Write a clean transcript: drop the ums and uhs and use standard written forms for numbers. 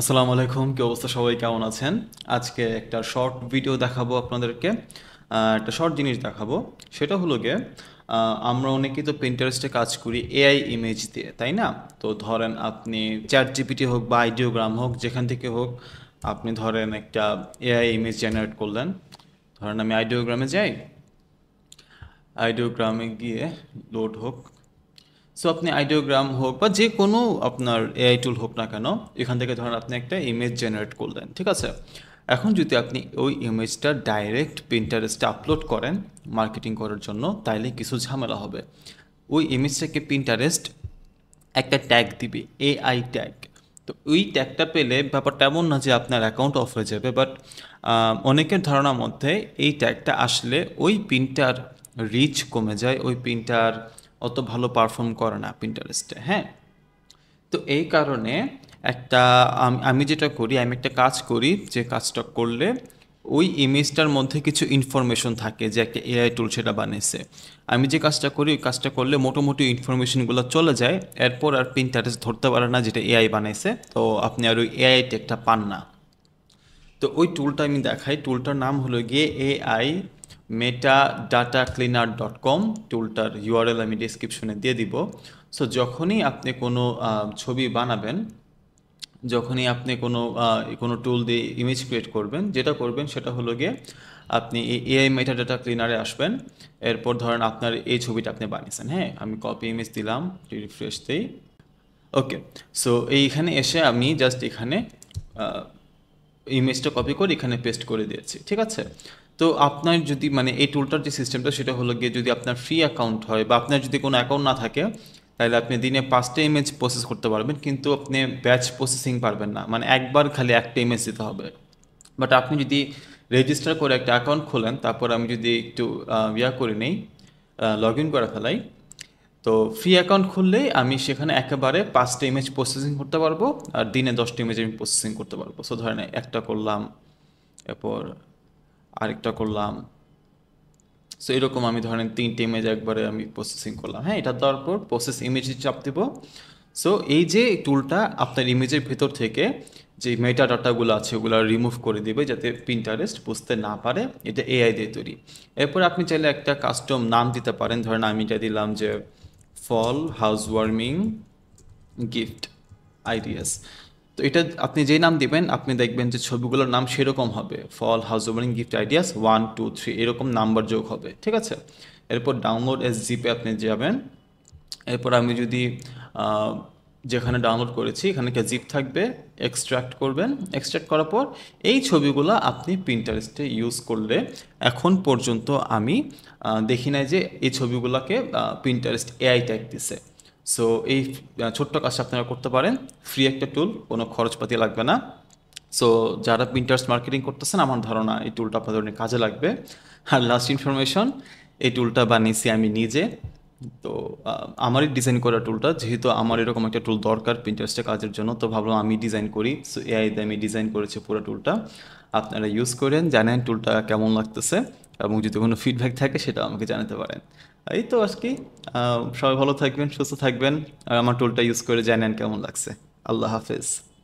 আসসালামু আলাইকুম, কি অবস্থা? সবাই কেমন আছেন? আজকে একটা শর্ট ভিডিও দেখাবো আপনাদেরকে। একটা শর্ট জিনিস দেখাবো। সেটা হলো গিয়ে আমরা অনেকেই তো পিন্টারেস্টে কাজ করি এআই ইমেজ দিয়ে, তাই না? তো ধরেন আপনি চ্যাট জিপিটি হোক বা আইডিওগ্রাম হোক, যেখান থেকে হোক, আপনি ধরেন একটা এআই ইমেজ জেনারেট করলেন। ধরেন আমি আইডিওগ্রামে যাই, আইডিওগ্রামে গিয়ে লোড হোক। সো আপনি আইডিওগ্রাম হোক বা যে কোনো আপনার এআই টুল হোক না কেন, এখান থেকে ধরেন আপনি একটা ইমেজ জেনারেট করলেন, ঠিক আছে? এখন যদি আপনি ওই ইমেজটা ডাইরেক্ট পিন্টারেস্টে আপলোড করেন মার্কেটিং করার জন্য, তাইলে কিছু ঝামেলা হবে। ওই ইমেজটাকে পিন্টারেস্ট একটা ট্যাগ দিবে, এআই ট্যাগ। তো ওই ট্যাগটা পেলে ব্যাপারটা এমন না যে আপনার অ্যাকাউন্ট অফ হয়ে যাবে, বাট অনেকের ধারণার মধ্যে এই ট্যাগটা আসলে ওই পিনটার রিচ কমে যায়, ওই পিনটার অত ভালো পারফর্ম করে না পিন্টারেস্টে, হ্যাঁ। তো এই কারণে একটা আমি যেটা করি, আমি একটা কাজ করি, যে কাজটা করলে ওই ইমেজটার মধ্যে কিছু ইনফরমেশন থাকে যে একটা এআই টুল সেটা বানিয়েছে। আমি যে কাজটা করি, ওই কাজটা করলে মোটামুটি ইনফরমেশনগুলো চলে যায়, এরপর আর পিন্টারেস্ট ধরতে পারে না যেটা এআই বানাইছে, তো আপনি আর ওই এআই ট্যাগটা পান না। তো ওই টুলটা আমি দেখাই। টুলটার নাম হলো গিয়ে AI meta data cleaner .com। টুলটার ইউআরএল আমি ডিসক্রিপশনে দিয়ে দিব। সো যখনই আপনি কোনো ছবি বানাবেন, যখনই আপনি কোনো কোনো টুল দিয়ে ইমেজ ক্রিয়েট করবেন, যেটা করবেন সেটা হলো গিয়ে আপনি এই এআই মেটা ডাটা ক্লিনারে আসবেন। এরপর ধরেন আপনার এই ছবিটা আপনি বানিয়েছেন, হ্যাঁ, আমি কপি ইমেজ দিলাম, রিফ্রেশ দিই। ওকে। সো এইখানে এসে আমি জাস্ট এখানে ইমেজটা কপি করে এখানে পেস্ট করে দিয়েছি, ঠিক আছে? তো আপনার যদি মানে এই টুলটার যে সিস্টেমটা সেটা হলো গিয়ে, যদি আপনার ফ্রি অ্যাকাউন্ট হয় বা আপনার যদি কোনো অ্যাকাউন্ট না থাকে, তাহলে আপনি দিনে 5টা ইমেজ প্রসেস করতে পারবেন, কিন্তু আপনি ব্যাচ প্রসেসিং পারবেন না, মানে একবার খালি একটা ইমেজ দিতে হবে। বাট আপনি যদি রেজিস্টার করে একটা অ্যাকাউন্ট খোলেন, তারপর আমি যদি একটু করে নেই, লগ ইন করে ফেলাই, তো ফ্রি অ্যাকাউন্ট খুললেই আমি সেখানে একেবারে 5টা ইমেজ প্রসেসিং করতে পারবো, আর দিনে 10টা ইমেজ আমি প্রসেসিং করতে পারবো। সো ধরেন একটা করলাম, এরপর আরেকটা করলাম। সো এরকম আমি ধরেন 3টে ইমেজ একবারে আমি প্রসেসিং করলাম, হ্যাঁ। এটা দেওয়ার পর প্রসেস ইমেজে চাপ দিব। সো এই যে টুলটা আপনার ইমেজের ভেতর থেকে যে মেটা ডাটাগুলো আছে ওগুলো রিমুভ করে দিবে, যাতে পিন্টারেস্ট বুঝতে না পারে এটা এআই দিয়ে তৈরি। এরপর আপনি চাইলে একটা কাস্টম নাম দিতে পারেন। ধরেন আমি এটা দিলাম যে ফল হাউস ওয়ার্মিং গিফট আইডিয়াস। তো এটা আপনি যেই নাম দিবেন, আপনি দেখবেন যে ছবিগুলোর নাম সেরকম হবে, ফল হাউস ওয়ার্মিং গিফট আইডিয়াস 1 2 3, এরকম নাম্বার যোগ হবে, ঠিক আছে? এরপর ডাউনলোড এস জিপে আপনি যাবেন। এরপর আমি যদি আহ, যেখানে ডাউনলোড করেছি এখানে একটা জিপ থাকবে, এক্সট্রাক্ট করবেন। এক্সট্রাক্ট করার পর এই ছবিগুলো আপনি প্রিন্টারেস্টে ইউজ করলে, এখন পর্যন্ত আমি দেখি নাই যে এই ছবিগুলোকে প্রিন্টারেস্ট এআই ট্যাগ দিছে। সো এই ছোট্ট কাজটা আপনারা করতে পারেন। ফ্রি একটা টুল, কোনো খরচপাতি লাগবে না। সো যারা প্রিন্টারেস্ট মার্কেটিং করতেছেন, আমার ধারণা এই টুলটা আপনাদের অনেক কাজে লাগবে। আর লাস্ট ইনফরমেশন, এই টুলটা বানিয়েছি আমি নিজে। তো আমারই ডিজাইন করা টুলটা, যেহেতু আমার এরকম একটা টুল দরকার প্রিন্টারেস্টে কাজের জন্য, তো ভাবলাম আমি ডিজাইন করি। সো এআই দিয়ে আমি ডিজাইন করেছি পুরো টুলটা। আপনারা ইউজ করেন, জানেন টুলটা কেমন লাগতেছে, এবং যদি কোনো ফিডব্যাক থাকে সেটা আমাকে জানাতে পারেন। এই তো আজকে সবাই ভালো থাকবেন, সুস্থ থাকবেন, আর আমার টুলটা ইউজ করে জানেন কেমন লাগছে। আল্লাহ হাফেজ।